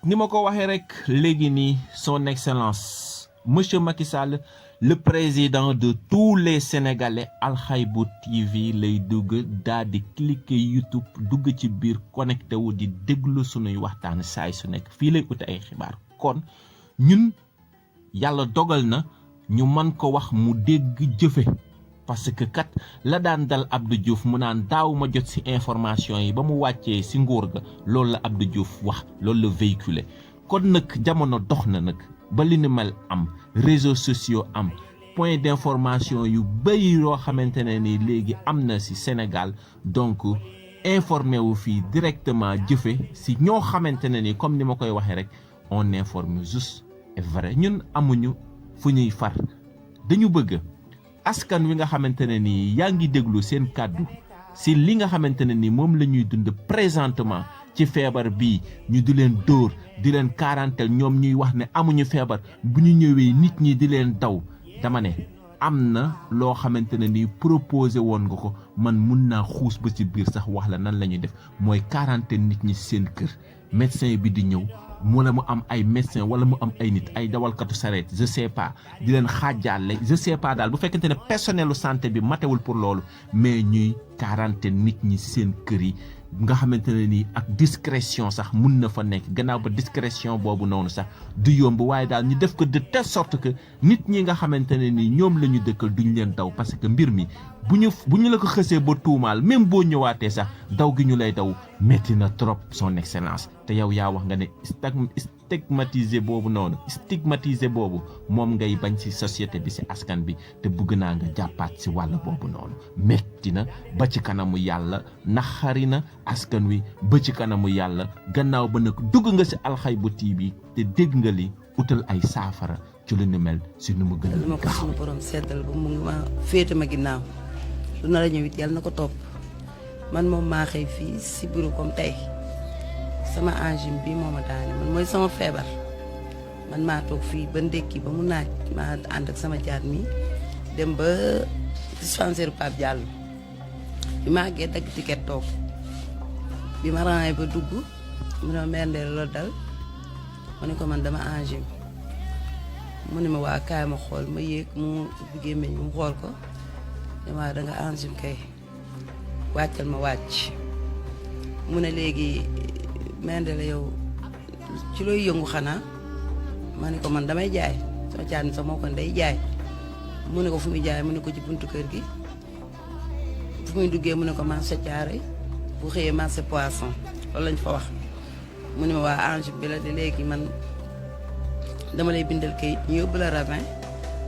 ni ma ko waxee rek léegi nii son excellence monsieur Macky Sall le président de tous les sénégalais Al Haïbou TV lay dugg daal di cliquer YouTube dugg ci biir connecté wu di déglu sunuy waxtaan saay su nekk fii lay uti ay xibaar kon ñun yàlla dogal na ñu mën ko wax mu dégg jëfe parce que kat la daan dal Abdou Diouf mu naan daaw ma jot ci information yi ba mu wàccee ci nguur ga loolu la Abdou Diouf wax loolu la véhiculé kon nag jamono dox na nag ba li ni mel am réseaux sociaux am point d'information yu bëri yoo xamante ne ni léegi am na ci Sénégal donc informé wu fii directement jëfe ci ñoo xamante ne ni comme ni ma koy waxee rek on informe juste et vrai ñun amuñu fu ñuy far dañu bëgg askan wi nga xamante ne ni yaa ngi déglu seen kàddu ci li nga xamante ne ni moom la ñuy dund présentement ci feebar bii ñu di leen dóor di leen quarantaine ñoom ñuy wax ne amuñu feebar bu ñu ñëwee nit ñi di leen daw dama ne am na loo xamante ne ni proposé woon nga ko man mun naa xuus ba ci biir sax wax la nan la ñuy def mooy quarantaine nit ñi seen kër médecin bi di ñëw wala mu am ay médecin wala mu am ay nit ay dawalkatu sareet je sais pas di leen xaajaale je sais pas daal bu fekkente ne personnelu santé bi matewul pour loolu mais ñuy quarantaine nit ñi seen kër yi nga xamante ne nii ak discrétion sax mun na fa nekk gannaaw ba discrétion boobu noonu sax du yomb waaye daal ñu def ko de telle sorte que nit ñi nga xamante ne nii ñoom la ñu dëkkal duñ leen daw parce que mbir mi bu ñu la ko xësee ba tuumaal même boo ñëwaatee sax daw gi ñu lay daw métti na trop son excellence te yow yaa wax nga ne stigmatisé boobu noonu stigmatisé boobu moom ngay bañ ci société bi ci askan bi te bëgg naa nga jàppaat ci wàll boobu noonu métti na ba ci kanamu yàlla naxari na askan wi ba ci kanamu yàlla gannaaw ba nag dugg nga ci Al Haïbou TV te dégg nga li utal ay saafara ci lu ni mel ci nu mu gën a ma ko suñu borom seddal ba mu ngi ma féete ma ginnaaw lu nar a ñëw it yàlla na ko topp man moom maa xëy fii ci bureau comme tey sama angine bi moo ma daane man mooy sama feebar man maa toog fii ba ndékki ba mu naaj maa ànd ak sama jaat mi dem ba dispensaire Pape Diallo bi ma àggee dagg ticket toog bi ma raay ba dugg mu ne ma mendeel la dal ma ne ko man dama angine mu ne ma waa kaay ma xool ma yéeg mu ubbi gémmiñ mu xool ko ne waa da nga angine kay wàccal ma wàcc mu ne léegi mendeel yow ci looy yëngu xanaa ma ne ko man damay jaay sama caat mi sax moo ko day jaay mu ne ko fu muy jaay mu ne ko ci buntu kër gi fu muy duggee mu ne ko marché Thiaroye bu xëyee marché poisson loolu lañ fa wax mu ne ma waa angine bi la de léegi man dama lay bindal kayit ñu yóbbu la ravin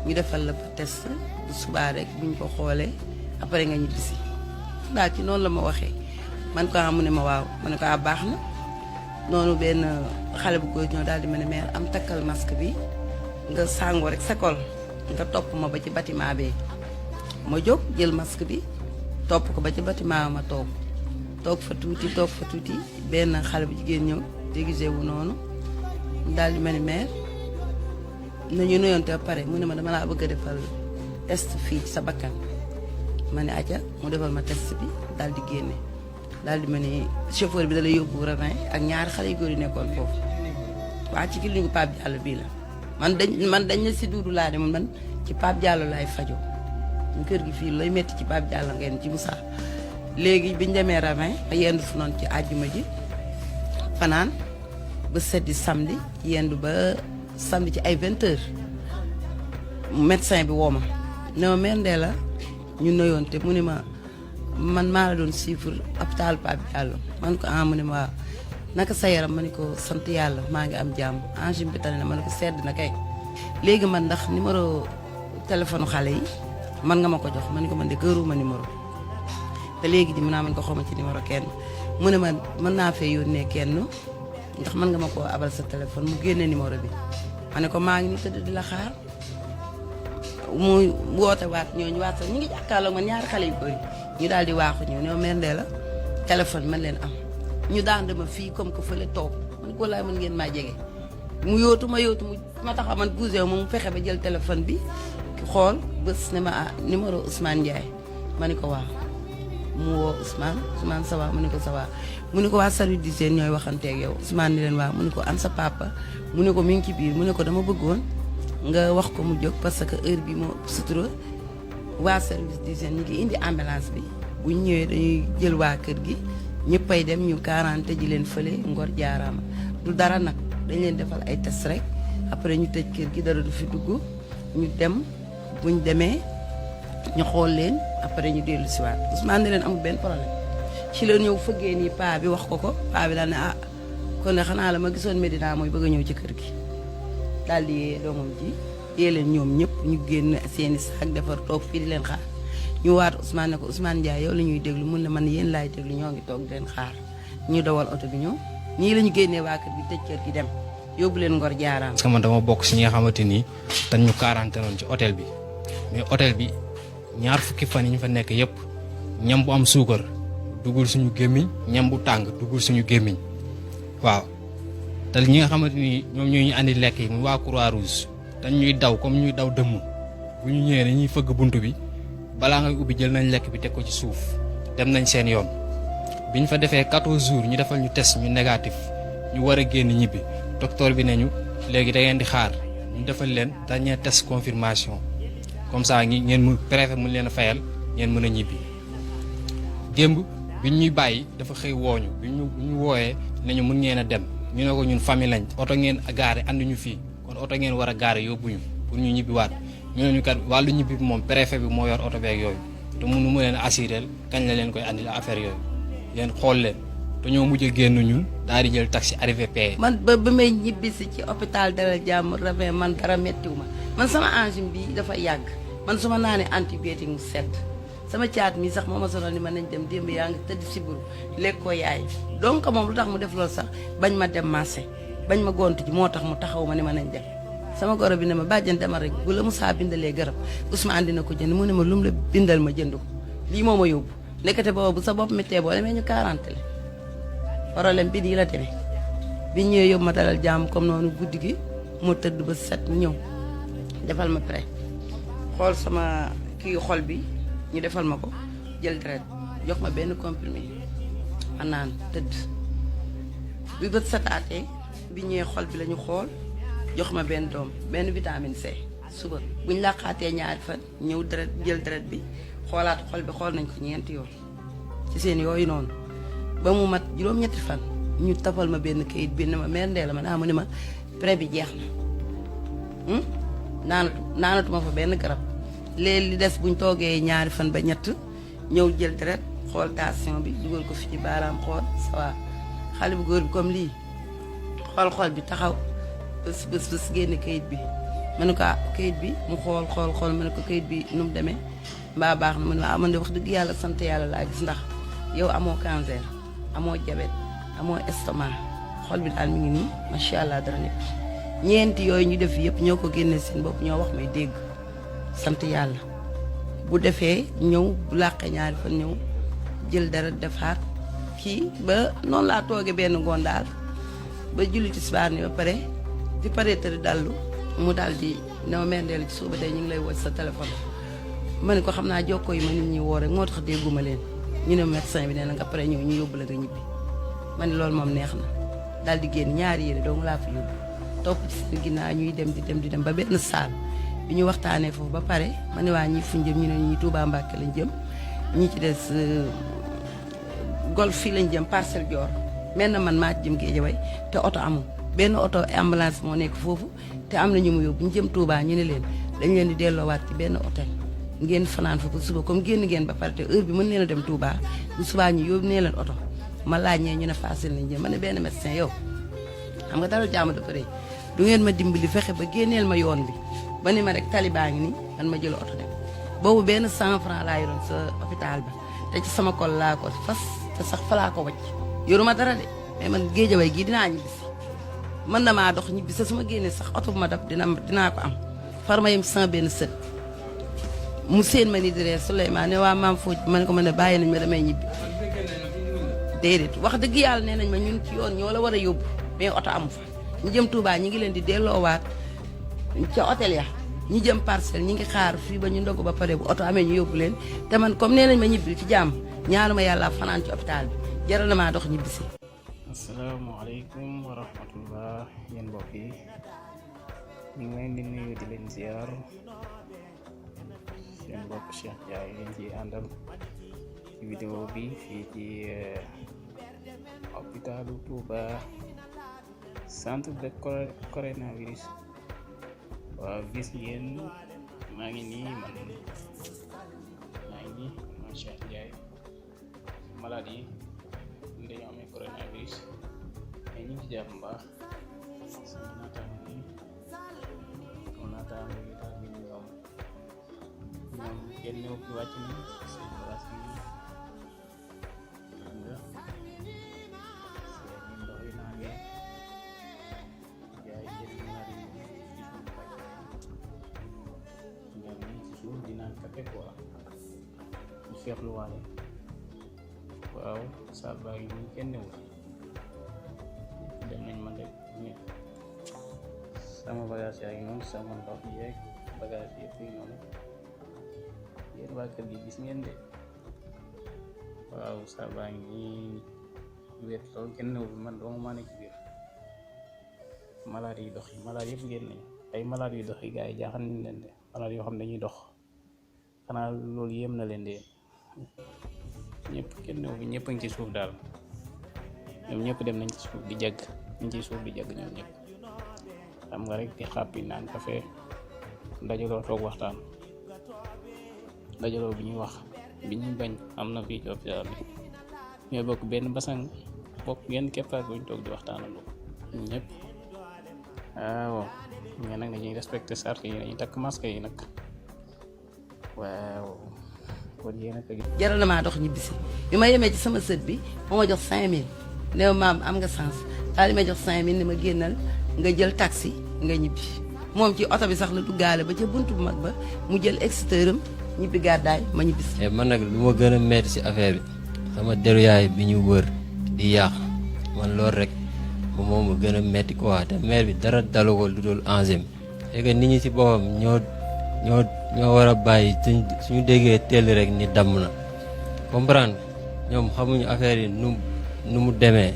ñu defal la test bu subaa rek buñ ko xoolee après nga ñibbisi daal ci noonu la ma waxee man ko mu ne ma waaw ma ne ko baax na noonu benn xale bu góor ñëw daal di ma ne mère am takkal masque bi nga sàngoo rek sa kol nga topp ma ba ci bâtiment bi ma jóg jël masque bi topp ko ba ci bâtiment ma toog fa tuuti benn xale bu jigéen ñëw déguisé wu noonu daal di ma ne mère nañu nuyoonte ba pare mu ne ma dama laa bëgg a defal test fii ci sa bakkan ma ne aja mu defal ma test bi daal di génne daal di ma ne chauffeur bi da lay yóbbu ravin ak ñaari xale yu góor yi nekkoon foofu waa ci clinique Pape Diallo bii la man dañ na si duudu laa demoon man ci Pape Diallo laay fajo ñu kër gi fii lay metti ci Pape Diallo ngeen ci Moussa léegi biñu demee ravin a yendu fu noonu ci àjjuma ji fanaan ba seddi samedi yendu ba samedi ci ay 20h médecin bi woo ma ne ma mendee la ñu nuyoon te mu ne ma man maa la doon suivre hôpital Pape Diallo man ko mu ne ma waaw naka sa yaram ma ne ko sant yàlla maa ngi am jàmm angine bi tane na ma ne ko sedd na kay léegi man ndax numéro téléphone xale yi man nga ma ko jox ma ne ko man de gëruma numéro te léegi di mën naa mën ko xawma ci numéro kenn mu ne ma mën naa fee yónnee kenn ndax mën nga ma koo abal sa téléphone mu génne numéro bi ma ne ko maa ngi ni tëdd di la xaar mu woote waat ñooñu waat sax ñu ngi jàkkaarloo man ñaari xale yu bëri ñu daal di waaxu ñëw ne ma mendee la téléphone man leen am ñu daan dama fii comme que fële toog man ko laay mën ngeen maa jege mu yóotu ma taxaw man bougé mu fexe ba jël téléphone bi xool bés ne ma numéro Ousmane Ndiaye ma ne ko waaw mu woo Ousmane ça va mu ne ko ça va mu ne ko waa service d'hygiène ñooy waxanteeg yow Ousmane ni leen waa mu ne ko an sa papa mu ne ko mi ngi ci biir mu ne ko dama bëggoon nga wax ko mu jóg parce que heure bi moo sutura waa service d'hygiène ñu ngi indi ambulance bi bu ñu ñëwee dañuy jël waa kër gi ñëppay dem ñu 40 ji leen fële Ngor Jaaraama du dara nag dañ leen defal ay test rek après ñu tëj kër gi dara du fi dugg ñu dem buñ demee ñu xool leen après ñu dellu si waat Ousmane ne leen amul benn problème ci la ñëw fëggee nii paa bi wax ko paa bi daal ne ah kon ne xanaa la ma gisoon Medina mooy bëgg a ñëw ci kër gi daal di yee doomam ji yee leen ñoom ñëpp ñu génn seeni saak defar toog fii di leen xaar ñu waat Ousmane ne ko Ousmane Ndiaye yow la ñuy déglu mun ne man yéen laay déglu ñoo ngi toog di leen xaar ñu dawal oto bi ñëw ñii la ñu génnee waa kër gi tëj kër gi dem yóbbu leen Ngor Jaaraam. parce que man dama bokk si ñi nga xamante ni dañ ñu quarantaine woon ci hôtel bi mais hôtel bi ñaar fukki fan yi ñu fa nekk yëpp ñam bu am suukar dugul suñu gémmiñ ñam bu tàng dugul suñu gémmiñ waaw te ñi nga xamante ni ñoom ñoo ñu andi lekk yi mu waa Croix-Rouge dañ ñuy daw comme ñuy daw dëmm bu ñu ñëwee dañuy fëgg bunt bi balaa ngay ubbi jël nañ lekk bi teg ko ci suuf dem nañ seen yoon bi ñu fa defee 14 jours ñu defal ñu test ñu négatif ñu war a génn ñibbi docteur bi nañu léegi da ngeen di xaar ñu defal leen dernier test confirmation comme ça ngeen mu préfet mu leen a fayal ngeen mën a ñibbi démb bi ñuy bàyyi dafa xëy wooñu bi ñu wooyee nañu mën ngeen a dem ñu ne ko ñun famille lañ oto ngeen gaare ànduñu fii kon oto ngeen war a gaare yóbbuñu pour ñu ñibbi waat ñu ne ñu kat wàllu ñibbi bi moom préfet bi moo yor oto beeg yooyu te mënu mu leen assuré kañ la leen koy andil affaire yooyu yéen xool leen te ñoo mujj a génn ñun daal di jël taxi arrivé payé. man ba may ñibbisi ci hôpital Dalal Jàmm Ravin man dara méttiwu ma man sama angine bi dafa yàgg man su ma naanee antibiotique mu sedd sama caat mi sax moo ma sonal ni ma nañ dem démb yaa ngi tëdd si buru lekk ko yaay donc moom lu tax mu def loolu sax bañ ma dem marché bañ ma gont ji moo tax mu taxaw ma ne ma nañ dem sama goro bi ne ma bàjjan demal rek bu la Moussa bindalee garab Ousmane dina ko jënd mu ne ma lu mu la bindal ma jënd ko lii moo ma yóbbu nekkate boobu bu sa bopp méttee boo demee ñu 40 la problème bi nii la demee bi ñëwee yóbbu ma Dalal Jàmm comme noonu guddi gi mu tëdd ba set mu ñëw defal ma prêt xool sama kii xol bi ñu defal ma ko jël deret jox ma benn comprimé ma naan tëdd bi bët setaatee bi ñëwee xol bi la ñu xool jox ma benn doom benn vitamine C suba bu ñu laqaatee ñaari fan ñëw deret jël deret bi xoolaat xol bi xool nañ ko ñeenti yoon ci seen yooyu noonu ba mu mat juróom-ñetti fan ñu tafal ma benn kayit bi ne ma mère Ndella ma naa mu ne ma prêt bi jeex na naanatuma fa benn garab léegi li des buñ toogee ñaari fan ba ñett ñëw jël deret xool tension bi dugal ko fi ci baaraam xool ça va xale bu góor bi comme lii xool bi taxaw bés génne kayit bi ma ne ko kayit bi mu xool ma ne ko kayit bi nu mu demee mbaa baax na ma ne man de wax dëgg yàlla sant yàlla laa gis ndax yow amoo cancer amoo diabète amoo estomac xol bi daal mi ngi nii macha allah dara nekk ñeenti yooyu ñu def yëpp ñoo ko génne seen bopp ñoo wax may dégg sant yàlla bu defee ñëw bu làqee ñaari fan ñëw jël dara defaat kii ba noonu laa toogee benn ngoon daal ba julli tisbaar ni ba pare di pare tëdd dallu mu daal di ne ma mère Ndella ci suba tey ñu ngi lay woo sa téléphone ma ne ko xam naa jokkoo yi ma nit ñi woo rek moo tax dégguma leen ñu ne médecin bi nee na nga pare ñëw ñu yóbbu la nga ñibbi ma ne loolu moom neex na daal di génn ñaari yére dong laa fi yóbbu topp ci seen ginnaaw ñuy dem di dem ba benn saal bi ñu waxtaanee foofu ba pare ma ne waa ñi fuñ jëm ñu ne ñi Touba Mbacke lañ jëm ñi ci des golf fii lañ jëm Parcelles Dior mel na man maa ci jëm Guédiawaye te oto amul benn oto ambulance moo nekk foofu te am na ñu mu yóbbu ñu jëm Touba ñu ne leen dañ leen di delloowaat ci benn hôtel ngeen fanaan fa ba suba comme génn ngeen ba pare te heure bi mën leen a dem Touba bu subaa ñu yóbbu nee leen oto ma laaj ñee ñu ne Parcelles lañ jëm ma ne benn médecin yow xam nga Dalal Jàmm dafa rëy du ngeen ma dimbali fexe ba génneel ma yoon bi ba ni ma rek talibaa ngi nii man ma jël oto dem boobu benn 100 francs laa yoroon sa hôpital ba te ci sama kol laa ko fas te sax fa laa ko wacc yoruma dara de mais man Géejawaay gii dinaa ñibbisi mën na maa dox ñibbisi su ma génnee sax oto bu ma dab dinaa ko am far ma yem sama benn sët mu seen ma ni di reer Souleymane ne waa maam Fodj ma ne ko mën a bàyyi nañ ma damay ñibbi déedéet wax dëgg yàlla nee nañ ma ñun ci yoon ñoo la war a yóbbu mais oto amu fa ñu jëm Touba ñi ngi leen di delloowaat ca hôtel ya ñi jëm Parcelles ñi ngi xaar fii ba ñu ndog ba pare bu oto amee ñu yóbbu leen te man comme nee nañ ma ñibbil ci jàmm ñaanuma yàlla fanaan ci hôpital bi jaral na maa dox ñibbisi. asalaamaaleykum wa rahmatullah yéen mbokk yi ñu ngi leen di nuyu di leen ziar seen mbokk Cheikh Ndiaye leen ci àndal ci vidéo bi fii ci hôpitalu Touba centre de coronavirus. waaw gis ngeen maa ngi nii man Cheikh Ndiaye malade yi dañoo amee coronavirus mais ñu ngi ci jàpp mbaax sama naataango yi daal ñu ñoom kenn ñëw fi wàcc nañ seen place yi xam nga seen ndox yi naan yi jaay jël malade yi ci suuf wàcc ñoom ñi ci suuf di naan café quoi ñu feexlu waale waaw saal baa ngi nii kenn newul dem nañ man rek ñëpp sama bagage yaa ngi noonu sama ndox yeeg bagage yëpp yi noonu yéen waa kër gi gis ngeen de waaw saal baa ngi nii wéet loolu kenn newul man doo maa nekk ci biir malade yi dox yi malade yëpp génn nañ ay malade yu dox yi gars yi jaaxal nañ leen de malade yoo xam ne dañuy dox xanaa loolu yéem na leen de ñëpp kenn ñëw fi ñëpp a ngi ci suuf daal ñoom ñëpp dem nañ ci suuf di jagg ñu ci suuf di jagg ñoom ñëpp xam nga rek di xàppi naan café dajaloo toog waxtaan dajaloo bi ñuy wax bi ñuy bañ am na fii ci hôpital bi ñooy bokk benn basang bokk genn keppaar buñ toog di waxtaanandoo ñun ñëpp waaw mais nag dañuy respecté sart yi dañuy takk masque yi nag waaw. jaral na maa dox ñibbisi bi ma yemee ci sama sët bi moo ma jox 5000 néew maam am nga sens daal di ma jox 5000 ni ma génnal nga jël taxi nga ñibbi moom ci oto bi sax la duggaale ba ca buntu bu mag ba mu jël extérieur am ñibbi gàddaay ma ñibbisi. man nag lu ma gën a metti ci affaire bi sama deru yaay bi ñu wër di yàq man loolu rek moom ma gën a metti quoi te maire bi dara dalu ko lu dul enzyme c'est que nit ñi ci boppam ñoo war a bàyyi suñu déggee teel rek ni damm na comprendre ñoom xamuñu affaire yi nu mu demee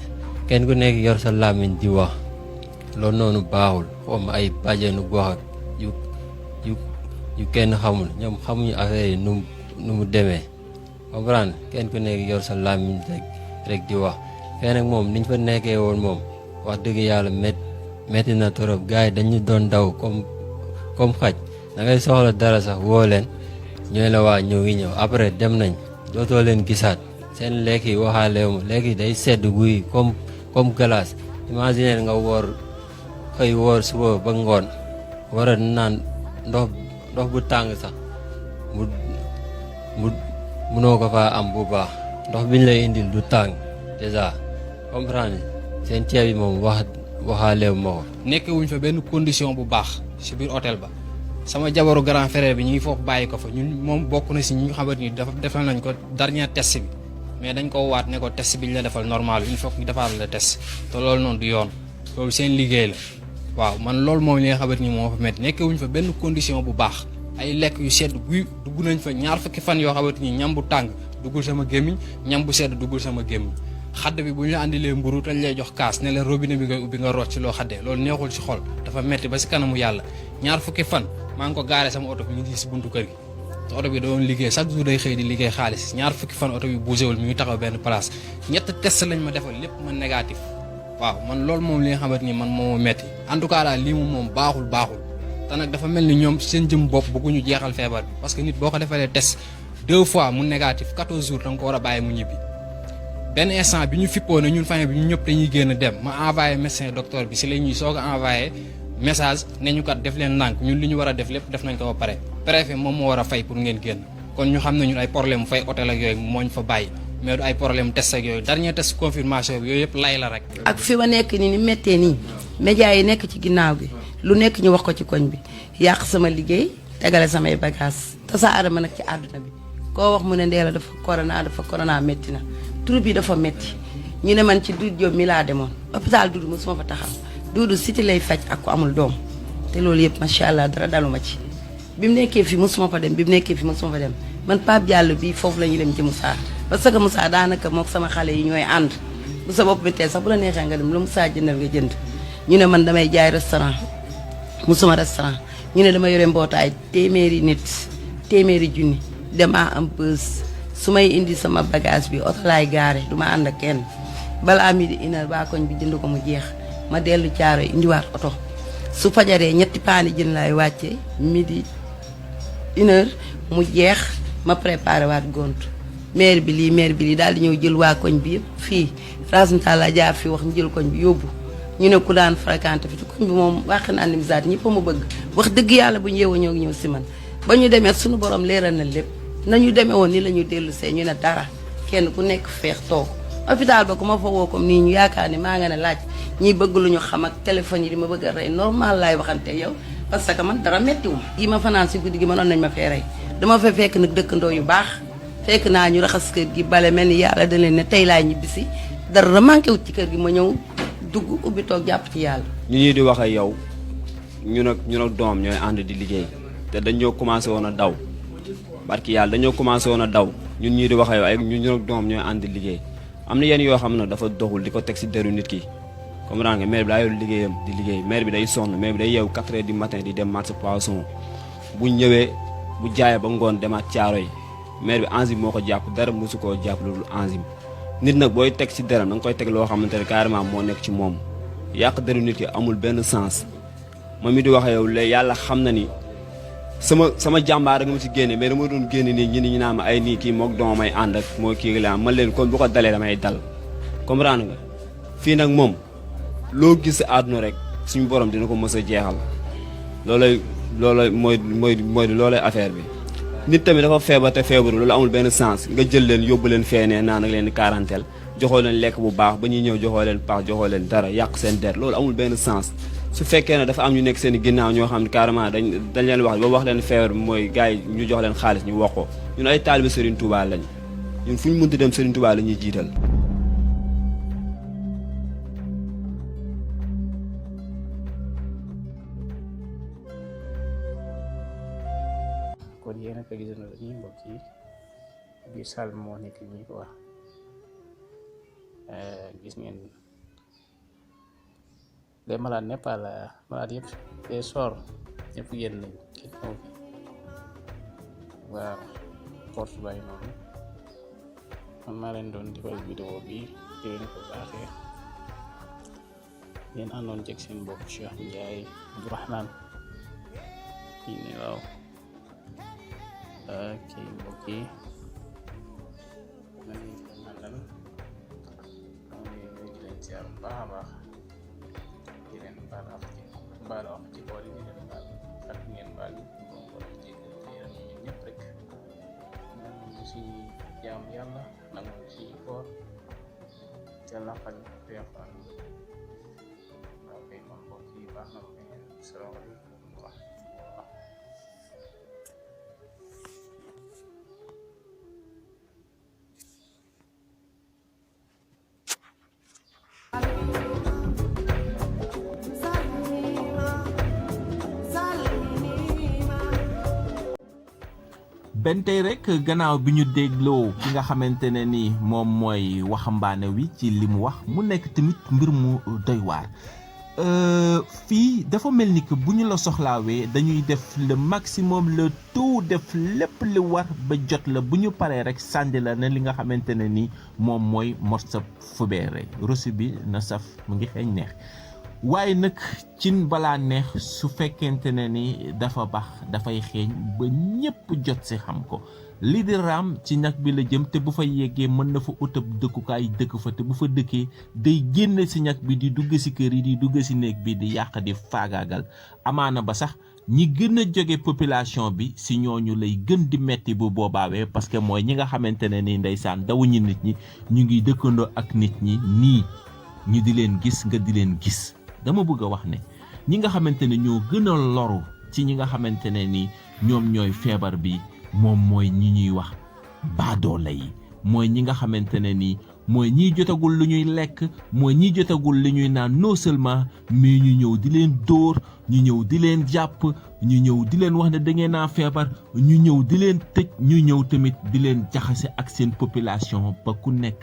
kenn ku nekk yor sa làmmiñ di wax loolu noonu baaxul xom ay bàjjenu gox ak yu kenn xamul ñoom xamuñu affaire yi nu mu demee comprendre kenn ku nekk yor sa làmmiñ rek di wax fee nag moom niñ fa nekkee woon moom wax dëgg yàlla metti na trop gars yi dañu doon daw comme xaj da ngay soxla dara sax woo leen ñooy la waa ñëw ngi ñëw après dem nañ dootoo leen gisaat seen lekk yi waxaalewu ma lekk yi day sedd guy comme glace imaginer nga xëy woor suba ba ngoon war a naan ndox bu tàng sax munoo ko faa am bu baax ndox biñ lay indil du tàng déjà comprendre seen ceeb yi moom waxaalewu ma ko. nekkewuñ fa benn condition bu baax ci biir hôtel ba. sama jabaru grand frère bi ñu ngi foofu bàyyi ko fa ñun moom bokk na si ñi nga xamante ni defal nañ ko dernier test bi mais dañ ko waat ne ko test bi ñu la defal normal il faut que ñu defaat la test te loolu noonu du yoon loolu seen liggéey la waaw man loolu moom li nga xamante ni moo fa métti nekkewuñ fa benn condition bu baax ay lekk yu sedd guy dugg nañ fa ñaar fukki fan yoo xamante ni ñam bu tàng duggul sama gémmiñ ñam bu sedd duggul sama gémmiñ xadd bi bu ñu la andilee mburu tañ lay jox kaas ne la robinet bi ngay ubbi nga rocc ci loo xaddee loolu neexul ci xol dafa metti ba si kanamu yàlla ñaar fukki fan maa ngi ko gaare sama oto bi ñu ngi si buntu kër gi te oto bi da doon liggéey chaque jour day xëy di liggéey xaalis ñaar fukki fan oto bi bougéwul mi ngi taxaw benn place ñett test lañ ma defal lépp ma négatif waaw man loolu moom li nga xamante ni man moo ma metti en tout cas daal lii moom baaxul te nag dafa mel ni ñoom seen jëm bopp bëgguñu jeexal feebar bi parce que nit boo ko defalee test 2 fois mu négatif 14 jours da nga ko war a bàyyi mu ñibbi benn instant bi ñu fippoo ne ñun famille bi ñu ñëpp dañuy génn dem ma envoyé médecin docteur bi si la ñuy soog a envoyé message ne ñu kat def leen ndànk ñun li ñu war a def lépp def nañ ko ba pare préfet moom moo war a fay pour ngeen génn kon ñu xam ne ñun ay problème mu fay hôtel ak yooyu moo ñu fa bàyyi mais du ay problème test ak yooyu dernier test confirmation bi yooyu yëpp lay la rek. ak fi ma nekk nii ni méttee nii médias yi nekk ci ginnaaw bi lu nekk ñu wax ko ci koñ bi yàq sama liggéey tegale samay bagages tasaare ma nag ci àdduna bi koo wax mu ne Ndella dafa corona métti na tur bi dafa métti ñu ne man ci Doudou Diop mi laa demoon hôpital Doudou mosuma fa taxaw Doudou siti lay faj ak ko amul doom te loolu yëpp macha allah dara daluma ci bi mu nekkee fi mosuma fa dem bi mu nekkee fi mosuma fa dem man Pape Diallo bii foofu la ñuy dem jëmu saar parce que Moussa daanaka mook sama xale yi ñooy ànd bu sa bopp bi teel sax bu la neexee nga dem lu Moussa jëndal nga jënd ñu ne man damay jaay restaurant musuma restaurant ñu ne dama yore mbootaay téeméeri nit téeméeri junni damaa am bës su may indi sama bagage bi oto laay gaare du ma ànd ak kenn balaa midi une heure baa koñ bi jënd ko mu jeex ma dellu caaro indiwaat oto su fajaree ñetti paani jën laay wàcce midi une heure mu jeex ma préparé waat gont maire bi lii daal di ñëw jël waa koñ bi yëpp fii rasunta la jaar fii wax ñu jël koñ bi yóbbu ñu ne ku daan fréquenté fi te koñ bi moom wax na andimisate ñëpp a ma bëgg wax dëgg yàlla bu ñu yeewoo ñëw si man ba ñu demee suñu borom leeral na lépp nañu demee woon ni la ñu dellu see ñu ne dara kenn ku nekk feex toog hôpital ba ku ma fa woo comme nii ñu yaakaar ni maa nga ne laaj ñiy bëgg lu ñu xam ak téléphone yi di ma bëgg a rey normal laay waxante yow parce que man dara méttiwu ma yi ma fanaan si guddi gi mënoon nañ ma fee rey dama fa fekk nag dëkkandoo yu baax fekk naa ñu raxas kër gi bale mel ni yàlla da leen ne tey laay ñibbisi dara manqué wut ci kër gi ma ñëw dugg ubbi toog jàpp ci yàlla. ñu ñuy di wax ak yow ñun ak doom ñooy ànd di liggéey te dañoo commencé woon a daw barki yàlla dañoo commencé woon a daw ñun ñii di wax ak yow ay ñun ak doom ñooy ànd di liggéey am na yenn yoo xam ne dafa doxul di ko teg si deru nit ki comprendre nga maire bi daa yor liggéeyam di liggéey maire bi day sonn maire bi day yeewu 4 heures du matin di dem marché poisson bu ñëwee bu jaayee ba ngoon demaat caaro yi maire bi enzyme moo ko jàpp dara mosu koo jàpp loolu enzyme nit nag booy teg si deram da nga koy teg loo xamante ne carrément moo nekk ci moom yàq deru nit ki amul benn sens moom mi di wax yow léegi yàlla xam na ni sama jàmbaar nga ma si génne mais dama doon génne nii ñu naan ma ay nii kii mook doom may ànd ak moo kii la man leen kon bu ko dalee damay dal comprendre nga fii nag moom loo gis si àdduna rek suñu borom dina ko mës a jeexal loolay mooy loolay affaire bi nit tamit dafa feebar te feebaru loolu amul benn sens nga jël leen yóbbu leen feenee naan ak leen di quarantaine joxoo leen lekk bu baax ba ñuy ñëw joxoo leen paax joxoo leen dara yàq seen der loolu amul benn sens su fekkee ne dafa am ñu nekk seen ginnaaw ñoo xam ne carrément dañ leen wax ba wax leen feebar bi mooy gars yi ñu jox leen xaalis ñu wax ko ñun ay taalibe Serigne Touba lañ ñun fu ñu mënti dem Serigne Touba la ñuy jiital. kon yéen a ko gisandoo dañuy mbokk yi biir salle bi moo nekk nii quoi gis ngeen les malades n'est pas la malade yëpp les sort ñëpp génn nañ kenn ñëw fi waaw force bàyyi noonu man maa leen doon defal vidéo bi di leen ko baaxee ngeen àndoon jeg seen bopp Cheikh Ndiaye Abdourahmane kii ne waaw kii mbokk yi man mii ko nandal moo ngi di leen ziar bu baax a baax di leen baal wax ci bool yi di leen baal ak ngeen baal bon bool yi ñun ñëpp rek nangu si jaam yàlla nangu si koor jël na xaj teefan ok kon mbokk yi baax na ko salaamaaleykum wa rahmatullah. benn tey rek gannaaw bi ñu dégloo ki nga xamante ne ni moom mooy waxambaane wi ci li mu wax mu nekk tamit mbir mu doy waar fii dafa mel ni que bu ñu la soxlaawee dañuy def le maximum le tout def lépp li war ba jot la bu ñu paree rek sànni la ne li nga xamante ne ni moom mooy morceau fubeere reçu bi na saf mu ngi xeeñ neex waaye nag cin balaa neex su fekkente ne ni dafa baax dafay xeeñ ba ñépp jot si xam ko lii di raam ci ñag bi la jëm te bu fa yeggee mën na fa utab dëkkukaay dëkk fa te bu fa dëkkee day génn si ñag bi di dugg si kër yi di dugg si néeg bi di yàq di faagaagal amaana ba sax ñi gën a jóge population bi si ñooñu lay gën di metti bu boobaawee parce que mooy ñi nga xamante ne ni ndeysaan dawuñu nit ñi ñu ngi dëkkandoo ak nit ñi nii ñu di leen gis nga di leen gis dama bëgg a wax ne ñi nga xamante ne ñoo gën a loru ci ñi nga xamante ne ni ñoom ñooy feebar bi moom mooy ñi ñuy wax baadoole yi mooy ñi nga xamante ne ni mooy ñiy jotagul lu ñuy lekk mooy ñiy jotagul li ñuy naan non seulement mais ñu ñëw di leen dóor ñu ñëw di leen jàpp ñu ñëw di leen wax ne da ngeen a feebar ñu ñëw di leen tëj ñu ñëw tamit di leen jaxase ak seen population ba ku nekk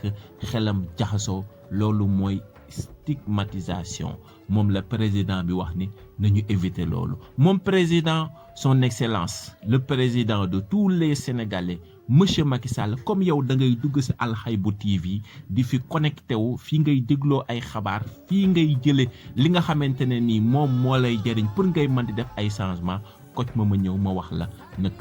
xelam jaxasoo loolu mooy stigmatisation moom la président bi wax ni nañu éviter loolu moom président son excellence le président de tous les Sénégalais monsieur Macky Sall comme yow da ngay dugg ci Al Haïbou TV di fi connecté wu fii ngay dégloo ay xabaar fii ngay jële li nga xamante ne nii moom moo lay jëriñ pour ngay mën di def ay changement Kocc ma ñëw ma wax la nag